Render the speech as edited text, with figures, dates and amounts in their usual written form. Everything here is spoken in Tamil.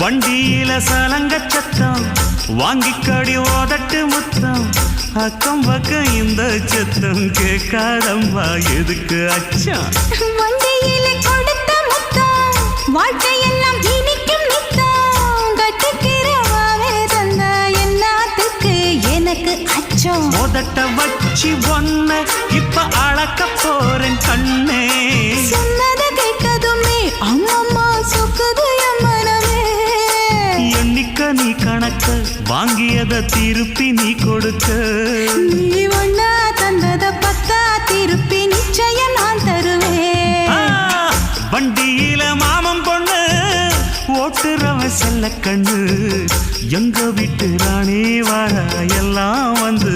வண்டியில சலங்க சத்தம் வாங்கிக்கடி ஓதட்டு முத்தம் அக்கம் பக்கம் இந்த சத்தம் கேட்காதம்மா எதுக்கு அச்சம் வண்டியில கொடுத்த முத்தம் வாழ்க்கையெல்லாம் இனிக்கும் நித்தம் கட்டுக்கிறவாவே தந்த எல்லாத்துக்கு எனக்கு அச்சம் ஓதட்ட வச்சு ஒன்ன இப்ப அளக்க போறேன் கண்ணே சொன்னத கேட்டதுமே அம்மம்மா சொக்குது மனமே எண்ணிக்க நீ கணக்க வாங்கியத திருப்பி நீ கொடுக்க நீ ஒன்னா தந்தத பத்தா திருப்பி நிச்சயம் நான் தருவேன் வண்டியில மாமன் பொண்ணு ஓட்டுறவன் செல்ல கண்ணு எங்க வீட்டு ராணி வார எல்லாம் வந்து